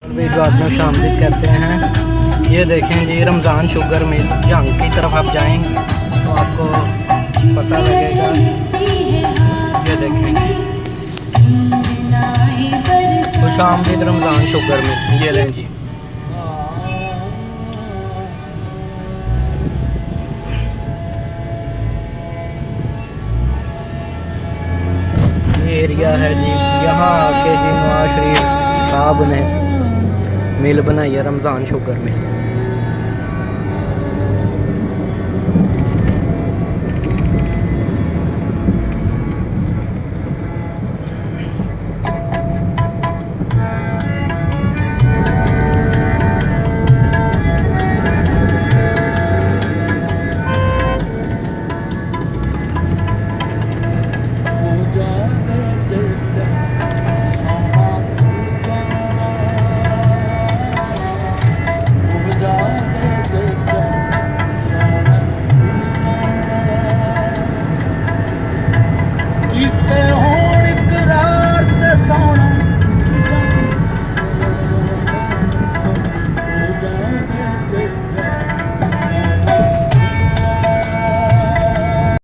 Video आज में शामिल करते हैं। ये देखें जी, रमज़ान शुगर मिल जंग की तरफ आप जाएंगे तो आपको पता लगेगा। ये देखें, खुश आमदीद रमज़ान शुगर मिल। ये लें जी, ये एरिया है जी। यहाँ आके जी नवाज शरीफ साहब ने मिल बनाई है, रमज़ान शुगर मिल।